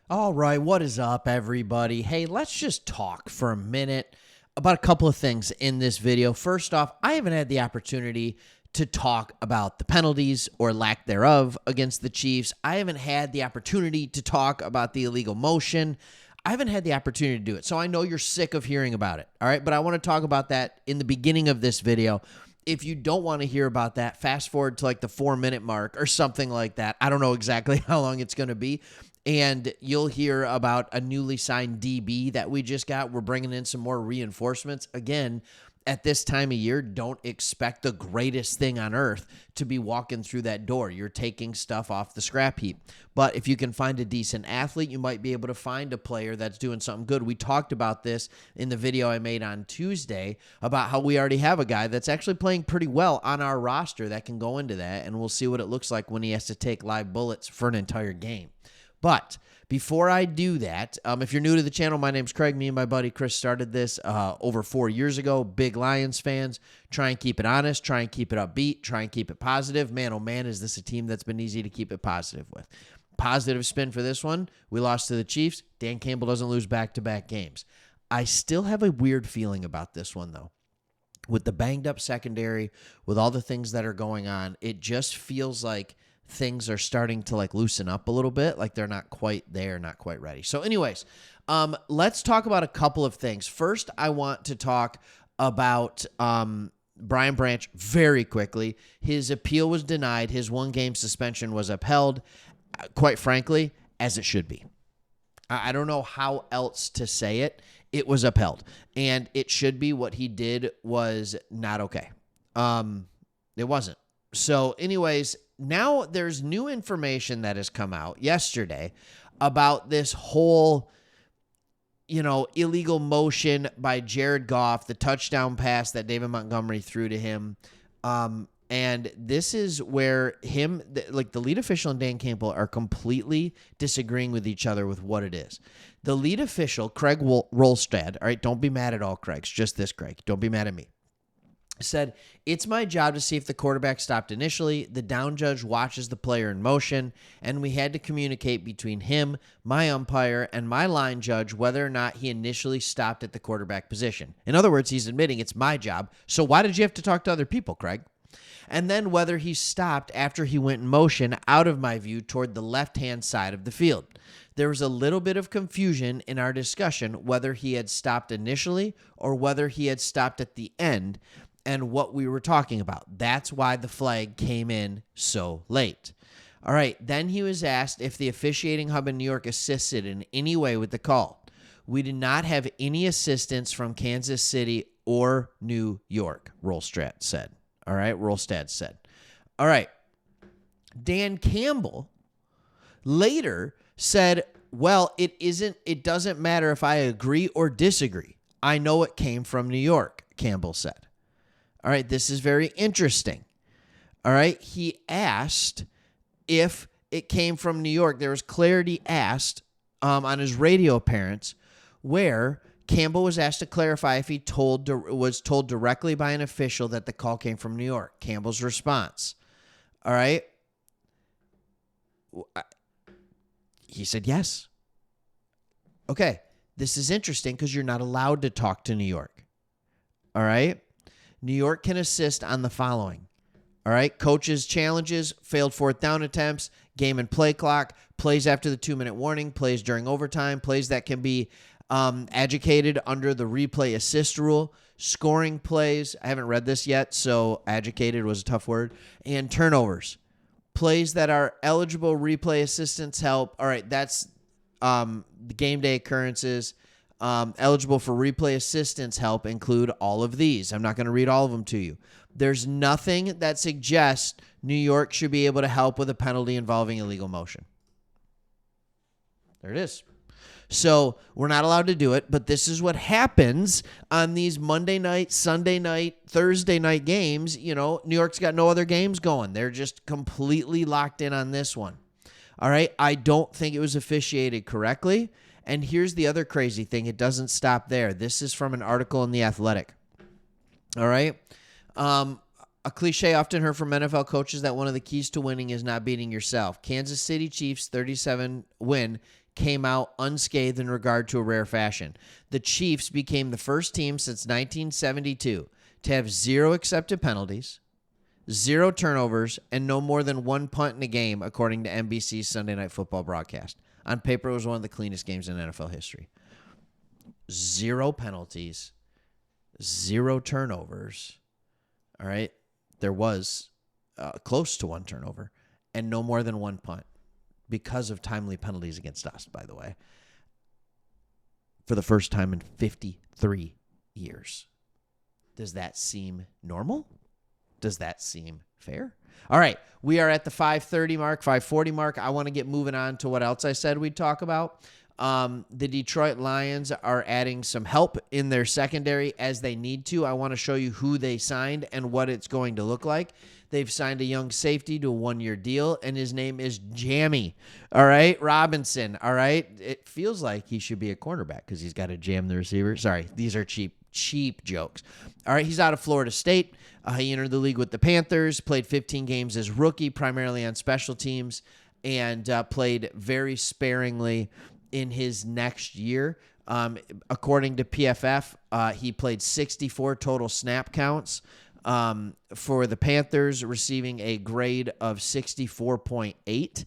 All right, what is up, everybody? Hey, let's just talk for a minute about a couple of things in this video. First off, I haven't had the opportunity to talk about the penalties or lack thereof against the Chiefs. I haven't had the opportunity to talk about the illegal motion. I haven't had the opportunity to do it, so I know you're sick of hearing about it, all right? But I want to talk about that in the beginning of this video. If you don't want to hear about that, fast forward to like the 4-minute mark or something like that. I don't know exactly how long it's going to be. And you'll hear about a newly signed DB that we just got. We're bringing in some more reinforcements. Again, at this time of year, don't expect the greatest thing on earth to be walking through that door. You're taking stuff off the scrap heap. But if you can find a decent athlete, you might be able to find a player that's doing something good. We talked about this in the video I made on Tuesday about how we already have a guy that's actually playing pretty well on our roster that can go into that, and we'll see what it looks like when he has to take live bullets for an entire game. But before I do that, if you're new to the channel, my name's Craig. Me and my buddy Chris started this over 4 years ago. Big Lions fans. Try and keep it honest. Try and keep it upbeat. Try and keep it positive. Man, oh man, is this a team that's been easy to keep it positive with. Positive spin for this one. We lost to the Chiefs. Dan Campbell doesn't lose back-to-back games. I still have a weird feeling about this one, though. With the banged-up secondary, with all the things that are going on, it just feels like things are starting to like loosen up a little bit, like they're not quite there, not quite ready. So anyways, let's talk about a couple of things. First, I want to talk about Brian Branch very quickly. His appeal was denied. His 1-game suspension was upheld, quite frankly, as it should be. I don't know how else to say it. It was upheld, and it should be. What he did was not okay. It wasn't. So anyways, now there's new information that has come out yesterday about this whole, illegal motion by Jared Goff, the touchdown pass that David Montgomery threw to him. And this is where the lead official and Dan Campbell are completely disagreeing with each other with what it is. The lead official, Craig Rolstad, all right, don't be mad at all Craigs, just this Craig, don't be mad at me, said, "It's my job to see if the quarterback stopped initially. The down judge watches the player in motion, and we had to communicate between him, my umpire, and my line judge whether or not he initially stopped at the quarterback position." In other words, he's admitting it's my job. So why did you have to talk to other people, Craig? And then whether he stopped after he went in motion, out of my view, toward the left-hand side of the field. There was a little bit of confusion in our discussion whether he had stopped initially or whether he had stopped at the end, and what we were talking about. That's why the flag came in so late. All right, then he was asked if the officiating hub in New York assisted in any way with the call. We did not have any assistance from Kansas City or New York, Rolstad said. All right, Rolstad said. All right, Dan Campbell later said, well, it doesn't matter if I agree or disagree. I know it came from New York, Campbell said. All right, this is very interesting. All right, he asked if it came from New York. There was clarity asked on his radio appearance where Campbell was asked to clarify if he was told directly by an official that the call came from New York. Campbell's response. All right. He said yes. Okay, this is interesting because you're not allowed to talk to New York. All right. New York can assist on the following. All right. Coaches' challenges, failed 4th down attempts, game and play clock, plays after the 2-minute warning, plays during overtime, plays that can be adjudicated under the replay assist rule, scoring plays. I haven't read this yet, so adjudicated was a tough word. And turnovers. Plays that are eligible replay assistance help. All right. That's the game day occurrences. Eligible for replay assistance help include all of these. I'm not going to read all of them to you. There's nothing that suggests New York should be able to help with a penalty involving illegal motion. There it is. So we're not allowed to do it, but this is what happens on these Monday night, Sunday night, Thursday night games. New York's got no other games going. They're just completely locked in on this one. All right. I don't think it was officiated correctly. And here's the other crazy thing. It doesn't stop there. This is from an article in The Athletic. All right. A cliche often heard from NFL coaches that one of the keys to winning is not beating yourself. Kansas City Chiefs 37 win came out unscathed in regard to a rare fashion. The Chiefs became the first team since 1972 to have 0 accepted penalties, 0 turnovers, and no more than 1 punt in a game, according to NBC's Sunday Night Football broadcast. On paper, it was one of the cleanest games in NFL history. 0 penalties, 0 turnovers. All right? There was close to 1 turnover, and no more than 1 punt because of timely penalties against us, by the way, for the first time in 53 years. Does that seem normal? Does that seem fair? All right, we are at the 5:30 mark, 5:40 mark. I want to get moving on to what else I said we'd talk about. The Detroit Lions are adding some help in their secondary as they need to. I want to show you who they signed and what it's going to look like. They've signed a young safety to a 1-year deal, and his name is Jammie, all right, Robinson, all right? It feels like he should be a cornerback because he's got to jam the receiver. Sorry, these are cheap jokes. All right, he's out of Florida State. He entered the league with the Panthers, played 15 games as rookie, primarily on special teams, and played very sparingly in his next year. According to PFF, he played 64 total snap counts for the Panthers, receiving a grade of 64.8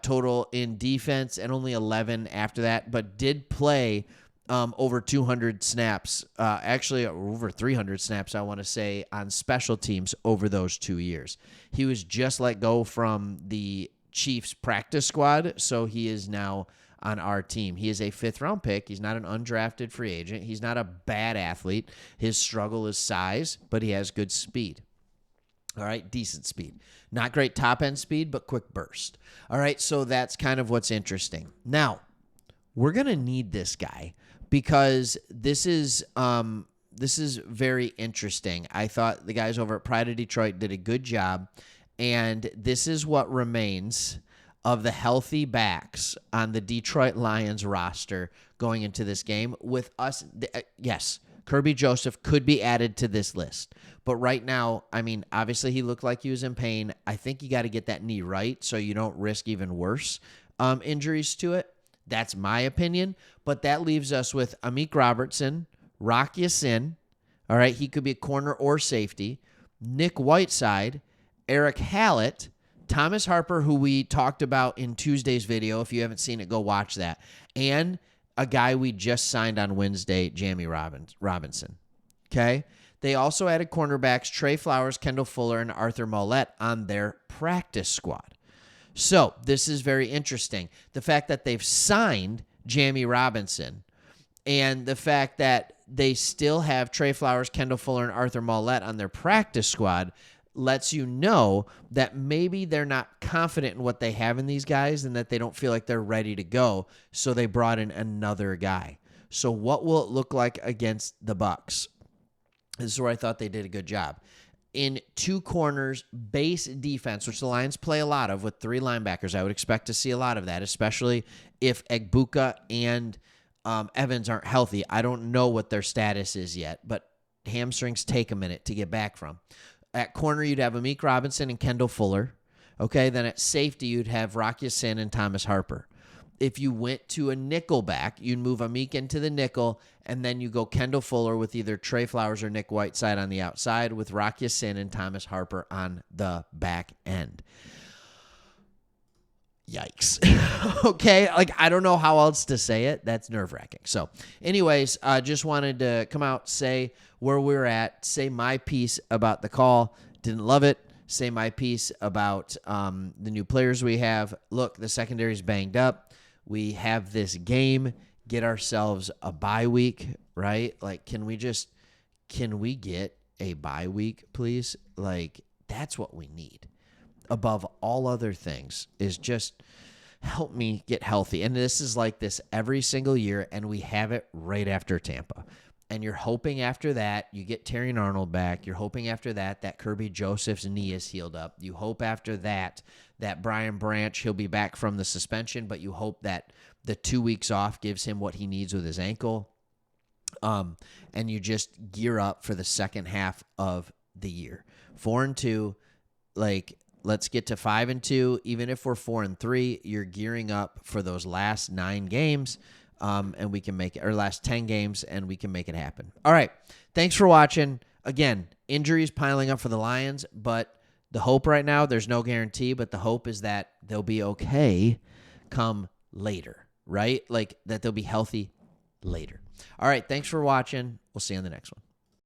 total in defense and only 11 after that, but did play over 200 snaps, actually over 300 snaps, I want to say, on special teams over those 2 years. He was just let go from the Chiefs practice squad, so he is now on our team. He is a 5th-round pick. He's not an undrafted free agent. He's not a bad athlete. His struggle is size, but he has good speed. All right, decent speed. Not great top-end speed, but quick burst. All right, so that's kind of what's interesting. Now, we're going to need this guy because this is very interesting. I thought the guys over at Pride of Detroit did a good job, and this is what remains of the healthy backs on the Detroit Lions roster going into this game. With us, yes, Kirby Joseph could be added to this list. But right now, I mean, obviously he looked like he was in pain. I think you got to get that knee right so you don't risk even worse injuries to it. That's my opinion. But that leaves us with Amik Robertson, Rock Ya-Sin. All right, he could be a corner or safety. Nick Whiteside, Eric Hallett, Thomas Harper, who we talked about in Tuesday's video. If you haven't seen it, go watch that. And a guy we just signed on Wednesday, Jammie Robinson. Okay? They also added cornerbacks Trey Flowers, Kendall Fuller, and Arthur Mollett on their practice squad. So this is very interesting. The fact that they've signed Jammie Robinson and the fact that they still have Trey Flowers, Kendall Fuller, and Arthur Mollett on their practice squad lets you know that maybe they're not confident in what they have in these guys and that they don't feel like they're ready to go, so they brought in another guy. So what will it look like against the Bucs? This is where I thought they did a good job. In 2 corners, base defense, which the Lions play a lot of with 3 linebackers, I would expect to see a lot of that, especially if Egbuka and Evans aren't healthy. I don't know what their status is yet, but hamstrings take a minute to get back from. At corner, you'd have Amik Robinson and Kendall Fuller. Okay, then at safety, you'd have Rock Ya-Sin and Thomas Harper. If you went to a nickel back, you'd move Amik into the nickel, and then you go Kendall Fuller with either Trey Flowers or Nick Whiteside on the outside with Rock Ya-Sin and Thomas Harper on the back end. Yikes. Okay, like I don't know how else to say it. That's nerve-wracking. So anyways, just wanted to come out, say where we're at, say my piece about the call. Didn't love it. Say my piece about the new players we have. Look, the secondary's banged up. We have this game. Get ourselves a bye week, right? Like, can we get a bye week, please? Like, that's what we need. Above all other things is just help me get healthy. And this is like this every single year, and we have it right after Tampa. And you're hoping after that you get Terry Arnold back. You're hoping after that Kirby Joseph's knee is healed up. You hope after that Brian Branch, he'll be back from the suspension, but you hope that the 2 weeks off gives him what he needs with his ankle. And you just gear up for the second half of the year. 4-2, like, Let's get to 5-2. Even if we're 4-3, you're gearing up for those last 9 games, and we can make it, or last 10 games, and we can make it happen. All right. Thanks for watching. Again, injuries piling up for the Lions, but the hope right now, there's no guarantee, but the hope is that they'll be okay come later, right? Like that they'll be healthy later. All right. Thanks for watching. We'll see you on the next one.